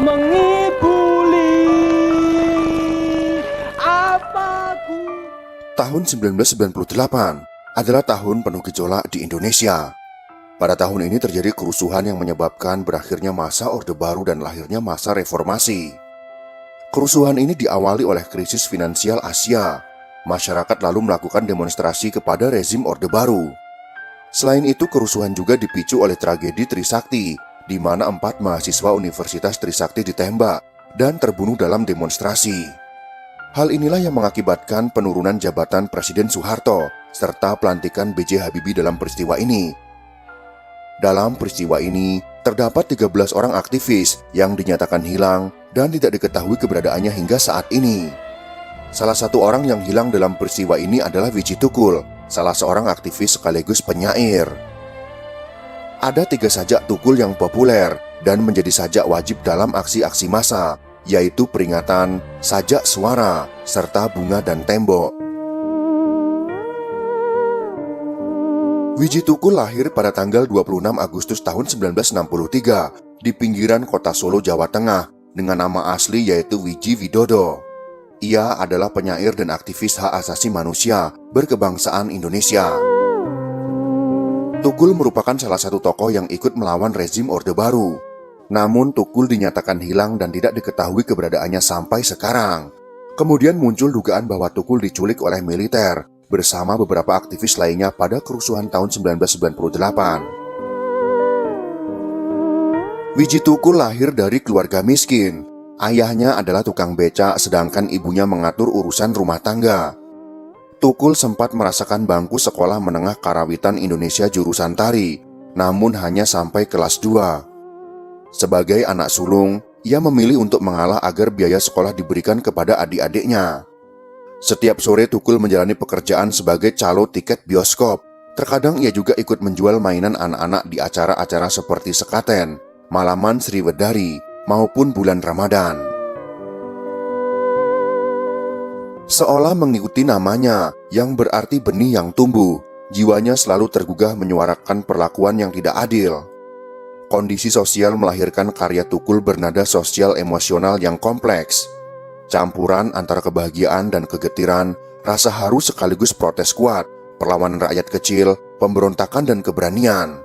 mengibuli apaku. Tahun 1998 adalah tahun penuh gejolak di Indonesia. Pada tahun ini terjadi kerusuhan yang menyebabkan berakhirnya masa Orde Baru dan lahirnya masa reformasi. Kerusuhan ini diawali oleh krisis finansial Asia. Masyarakat lalu melakukan demonstrasi kepada rezim Orde Baru. Selain itu, kerusuhan juga dipicu oleh tragedi Trisakti, di mana 4 mahasiswa Universitas Trisakti ditembak dan terbunuh dalam demonstrasi. Hal inilah yang mengakibatkan penurunan jabatan Presiden Soeharto serta pelantikan B.J. Habibie dalam peristiwa ini. Dalam peristiwa ini, terdapat 13 orang aktivis yang dinyatakan hilang dan tidak diketahui keberadaannya hingga saat ini. Salah satu orang yang hilang dalam peristiwa ini adalah Widji Tukul, salah seorang aktivis sekaligus penyair. Ada 3 sajak Tukul yang populer dan menjadi sajak wajib dalam aksi-aksi massa, yaitu peringatan, sajak suara, serta bunga dan tembok. Widji Tukul lahir pada tanggal 26 Agustus tahun 1963 di pinggiran kota Solo, Jawa Tengah dengan nama asli yaitu Widji Widodo. Ia adalah penyair dan aktivis hak asasi manusia berkebangsaan Indonesia. Tukul merupakan salah satu tokoh yang ikut melawan rezim Orde Baru. Namun Tukul dinyatakan hilang dan tidak diketahui keberadaannya sampai sekarang. Kemudian muncul dugaan bahwa Tukul diculik oleh militer bersama beberapa aktivis lainnya pada kerusuhan tahun 1998. Widji Tukul lahir dari keluarga miskin. Ayahnya adalah tukang becak sedangkan ibunya mengatur urusan rumah tangga. Tukul sempat merasakan bangku sekolah menengah karawitan Indonesia jurusan tari, namun hanya sampai kelas 2. Sebagai anak sulung, ia memilih untuk mengalah agar biaya sekolah diberikan kepada adik-adiknya. Setiap sore Tukul menjalani pekerjaan sebagai calo tiket bioskop. Terkadang ia juga ikut menjual mainan anak-anak di acara-acara seperti Sekaten, Malaman Sriwedari, maupun bulan Ramadan. Seolah mengikuti namanya yang berarti benih yang tumbuh, jiwanya selalu tergugah menyuarakan perlakuan yang tidak adil. Kondisi sosial melahirkan karya Tukul bernada sosial emosional yang kompleks. Campuran antara kebahagiaan dan kegetiran, rasa haru sekaligus protes kuat, perlawanan rakyat kecil, pemberontakan dan keberanian.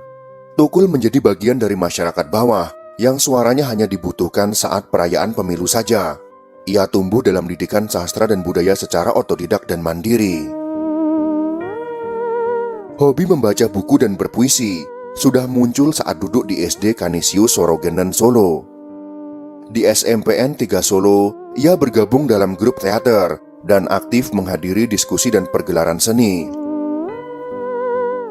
Tukul menjadi bagian dari masyarakat bawah yang suaranya hanya dibutuhkan saat perayaan pemilu saja. Ia tumbuh dalam didikan sastra dan budaya secara otodidak dan mandiri. Hobi membaca buku dan berpuisi sudah muncul saat duduk di SD Kanisius Sorogendan Solo. Di SMPN 3 Solo, ia bergabung dalam grup teater dan aktif menghadiri diskusi dan pergelaran seni.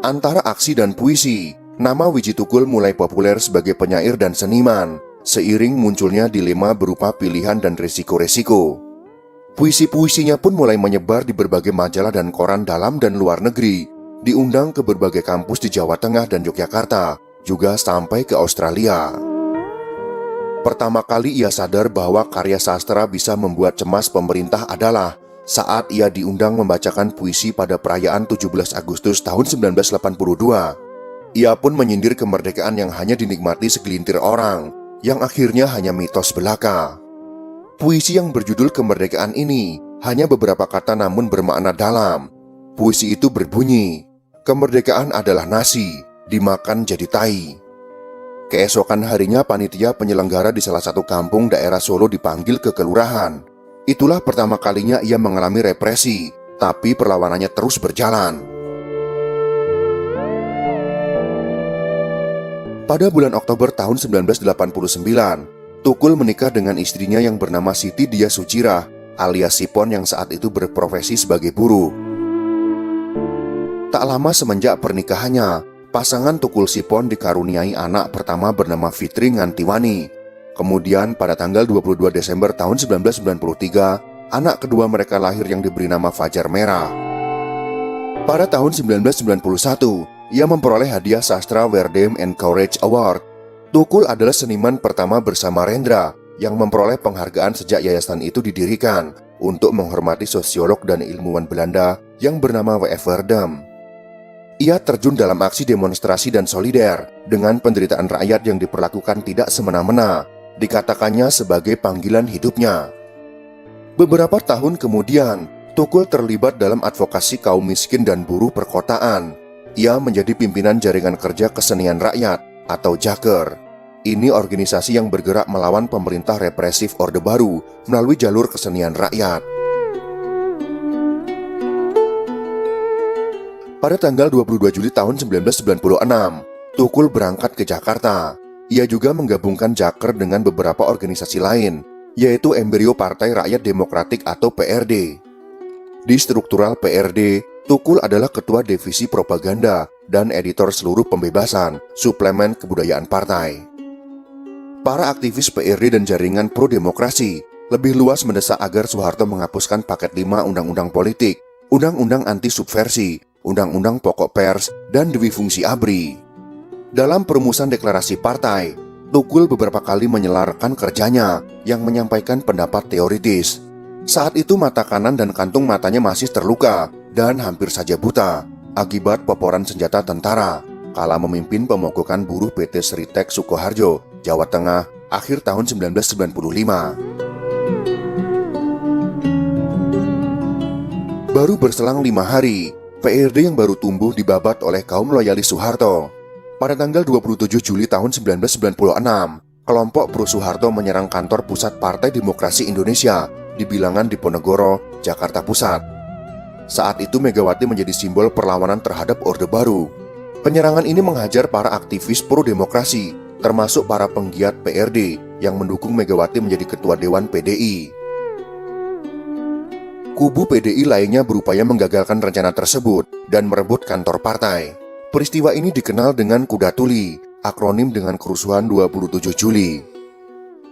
Antara aksi dan puisi, nama Widji Tukul mulai populer sebagai penyair dan seniman, seiring munculnya dilema berupa pilihan dan risiko-resiko. Puisi-puisinya pun mulai menyebar di berbagai majalah dan koran dalam dan luar negeri, diundang ke berbagai kampus di Jawa Tengah dan Yogyakarta, juga sampai ke Australia. Pertama kali ia sadar bahwa karya sastra bisa membuat cemas pemerintah adalah saat ia diundang membacakan puisi pada perayaan 17 Agustus tahun 1982. Ia pun menyindir kemerdekaan yang hanya dinikmati segelintir orang, yang akhirnya hanya mitos belaka. Puisi yang berjudul Kemerdekaan ini hanya beberapa kata namun bermakna dalam. Puisi itu berbunyi, kemerdekaan adalah nasi, dimakan jadi tai. Keesokan harinya panitia penyelenggara di salah satu kampung daerah Solo dipanggil ke kelurahan. Itulah pertama kalinya ia mengalami represi, tapi perlawanannya terus berjalan. Pada bulan Oktober tahun 1989, Tukul menikah dengan istrinya yang bernama Siti Dia Sucirah alias Sipon yang saat itu berprofesi sebagai buruh. Tak lama semenjak pernikahannya, pasangan Tukul Sipon dikaruniai anak pertama bernama Fitri Ngantiwani. Kemudian pada tanggal 22 Desember tahun 1993, anak kedua mereka lahir yang diberi nama Fajar Merah. Pada tahun 1991, ia memperoleh hadiah sastra Werdem and Courage Award. Tukul adalah seniman pertama bersama Rendra yang memperoleh penghargaan sejak yayasan itu didirikan untuk menghormati sosiolog dan ilmuwan Belanda yang bernama W.F. Werdem. Ia terjun dalam aksi demonstrasi dan solider dengan penderitaan rakyat yang diperlakukan tidak semena-mena, Dikatakannya sebagai panggilan hidupnya. Beberapa tahun kemudian, Tukul terlibat dalam advokasi kaum miskin dan buruh perkotaan. Ia menjadi pimpinan Jaringan Kerja Kesenian Rakyat atau Jaker. Ini organisasi yang bergerak melawan pemerintah represif Orde Baru melalui jalur kesenian rakyat. Pada tanggal 22 Juli tahun 1996, Tukul berangkat ke Jakarta. Ia juga menggabungkan Jaker dengan beberapa organisasi lain, yaitu embrio Partai Rakyat Demokratik atau PRD. Di struktural PRD, Tukul adalah ketua divisi propaganda dan editor seluruh pembebasan, suplemen kebudayaan partai. Para aktivis PRD dan jaringan pro-demokrasi lebih luas mendesak agar Soeharto menghapuskan paket 5 undang-undang politik, undang-undang anti-subversi, undang-undang pokok pers, dan dwi fungsi ABRI. Dalam perumusan deklarasi partai, Tukul beberapa kali menyelarkan kerjanya yang menyampaikan pendapat teoritis. Saat itu mata kanan dan kantung matanya masih terluka dan hampir saja buta akibat peporan senjata tentara kala memimpin pemogokan buruh PT Seritek Sukoharjo, Jawa Tengah, akhir tahun 1995. Baru berselang 5 hari, PRD yang baru tumbuh dibabat oleh kaum loyalis Soeharto. Pada tanggal 27 Juli tahun 1996, kelompok pro Soeharto menyerang kantor pusat Partai Demokrasi Indonesia di Bilangan Diponegoro, Jakarta Pusat. Saat itu Megawati menjadi simbol perlawanan terhadap Orde Baru. Penyerangan ini menghajar para aktivis pro-demokrasi, termasuk para penggiat PRD yang mendukung Megawati menjadi ketua Dewan PDI. Kubu PDI lainnya berupaya menggagalkan rencana tersebut dan merebut kantor partai. Peristiwa ini dikenal dengan Kuda Tuli, akronim dengan kerusuhan 27 Juli.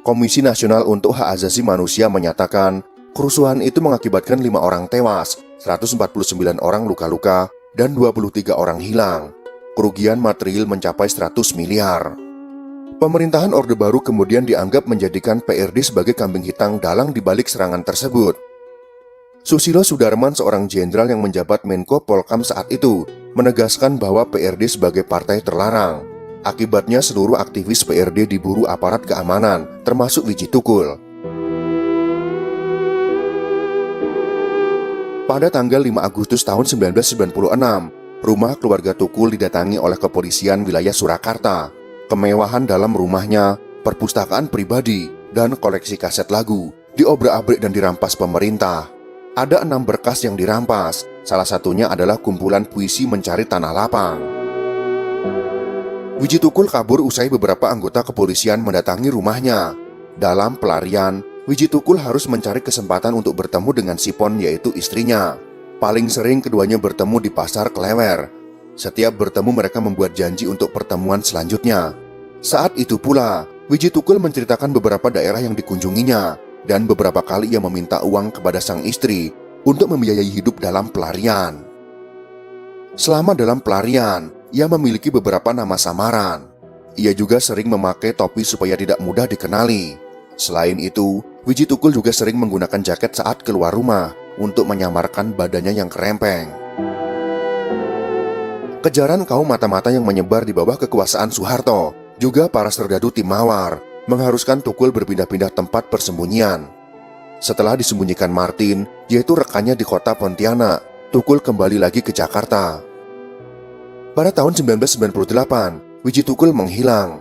Komisi Nasional untuk Hak Asasi Manusia menyatakan, kerusuhan itu mengakibatkan 5 orang tewas, 149 orang luka-luka, dan 23 orang hilang. Kerugian material mencapai 100 miliar. Pemerintahan Orde Baru kemudian dianggap menjadikan PRD sebagai kambing hitam dalang di balik serangan tersebut. Susilo Sudarman, seorang jenderal yang menjabat Menko Polkam saat itu, menegaskan bahwa PRD sebagai partai terlarang. Akibatnya seluruh aktivis PRD diburu aparat keamanan, termasuk Widji Tukul. Pada tanggal 5 Agustus tahun 1996, rumah keluarga Tukul didatangi oleh kepolisian wilayah Surakarta. Kemewahan dalam rumahnya, perpustakaan pribadi, dan koleksi kaset lagu diobrak-abrik dan dirampas pemerintah. Ada 6 berkas yang dirampas, salah satunya adalah kumpulan puisi Mencari Tanah Lapang. Widji Tukul kabur usai beberapa anggota kepolisian mendatangi rumahnya. Dalam pelarian, Widji Tukul harus mencari kesempatan untuk bertemu dengan Sipon, yaitu istrinya. Paling sering keduanya bertemu di Pasar Klewer. Setiap bertemu mereka membuat janji untuk pertemuan selanjutnya. Saat itu pula, Widji Tukul menceritakan beberapa daerah yang dikunjunginya, dan beberapa kali ia meminta uang kepada sang istri untuk membiayai hidup dalam pelarian. Selama dalam pelarian, ia memiliki beberapa nama samaran. Ia juga sering memakai topi supaya tidak mudah dikenali. Selain itu, Widji Tukul juga sering menggunakan jaket saat keluar rumah untuk menyamarkan badannya yang kerempeng. Kejaran kaum mata-mata yang menyebar di bawah kekuasaan Soeharto, juga para serdadu tim Mawar, mengharuskan Tukul berpindah-pindah tempat persembunyian. Setelah disembunyikan Martin, yaitu rekannya di kota Pontianak, Tukul kembali lagi ke Jakarta. Pada tahun 1998, Widji Tukul menghilang.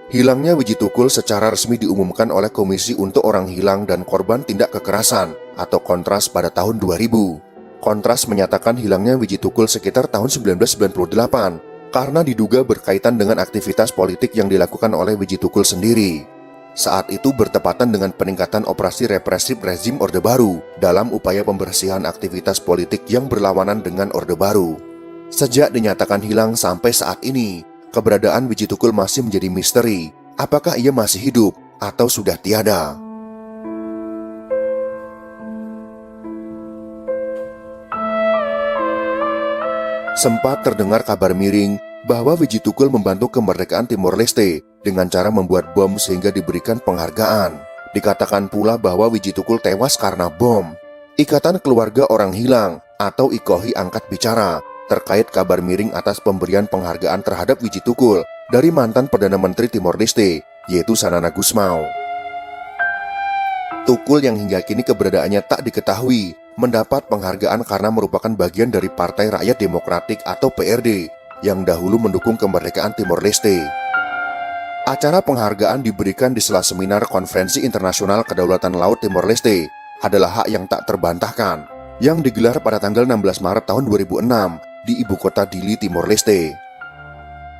Hilangnya Widji Tukul secara resmi diumumkan oleh Komisi untuk Orang Hilang dan Korban Tindak Kekerasan atau Kontras pada tahun 2000. Kontras menyatakan hilangnya Widji Tukul sekitar tahun 1998 karena diduga berkaitan dengan aktivitas politik yang dilakukan oleh Widji Tukul sendiri. Saat itu bertepatan dengan peningkatan operasi represif rezim Orde Baru dalam upaya pembersihan aktivitas politik yang berlawanan dengan Orde Baru. Sejak dinyatakan hilang sampai saat ini, keberadaan Widji Tukul masih menjadi misteri. Apakah ia masih hidup atau sudah tiada? Sempat terdengar kabar miring bahwa Widji Tukul membantu kemerdekaan Timor Leste dengan cara membuat bom sehingga diberikan penghargaan. Dikatakan pula bahwa Widji Tukul tewas karena bom. Ikatan Keluarga Orang Hilang atau IKOHI angkat bicara terkait kabar miring atas pemberian penghargaan terhadap Widji Tukul dari mantan Perdana Menteri Timor Leste, yaitu Sanana Gusmao. Tukul yang hingga kini keberadaannya tak diketahui mendapat penghargaan karena merupakan bagian dari Partai Rakyat Demokratik atau PRD yang dahulu mendukung kemerdekaan Timor Leste. Acara penghargaan diberikan di sela seminar Konferensi Internasional Kedaulatan Laut Timor Leste adalah hak yang tak terbantahkan yang digelar pada tanggal 16 Maret tahun 2006 di ibu kota Dili, Timor Leste.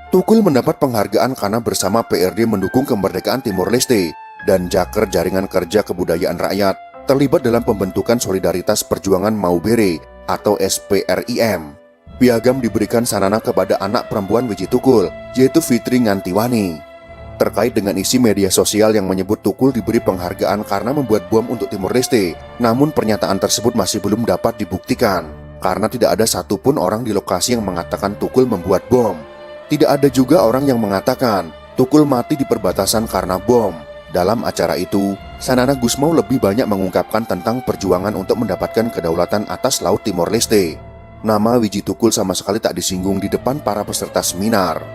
Tukul mendapat penghargaan karena bersama PRD mendukung kemerdekaan Timor Leste dan Jaker Jaringan Kerja Kebudayaan Rakyat terlibat dalam pembentukan Solidaritas Perjuangan Maubere atau SPRIM. Piagam diberikan sanana kepada anak perempuan Wiji Tukul, yaitu Fitri Ngantiwani. Terkait dengan isi media sosial yang menyebut Tukul diberi penghargaan karena membuat bom untuk Timor Leste, namun pernyataan tersebut masih belum dapat dibuktikan, karena tidak ada satupun orang di lokasi yang mengatakan Tukul membuat bom. Tidak ada juga orang yang mengatakan Tukul mati di perbatasan karena bom. Dalam acara itu, Sanana Gusmao lebih banyak mengungkapkan tentang perjuangan untuk mendapatkan kedaulatan atas Laut Timor Leste. Nama Wiji Tukul sama sekali tak disinggung di depan para peserta seminar.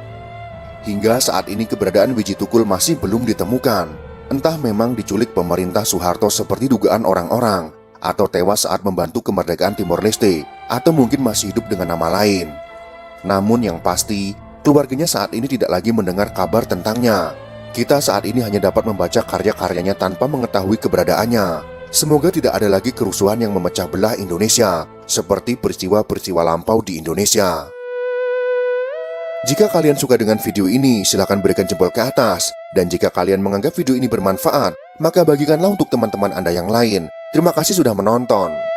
Hingga saat ini keberadaan Wiji Tukul masih belum ditemukan. Entah memang diculik pemerintah Soeharto seperti dugaan orang-orang, atau tewas saat membantu kemerdekaan Timor Leste, atau mungkin masih hidup dengan nama lain. Namun yang pasti, keluarganya saat ini tidak lagi mendengar kabar tentangnya. Kita saat ini hanya dapat membaca karya-karyanya tanpa mengetahui keberadaannya. Semoga tidak ada lagi kerusuhan yang memecah belah Indonesia, seperti peristiwa-peristiwa lampau di Indonesia. Jika kalian suka dengan video ini, silahkan berikan jempol ke atas. Dan jika kalian menganggap video ini bermanfaat, maka bagikanlah untuk teman-teman Anda yang lain. Terima kasih sudah menonton.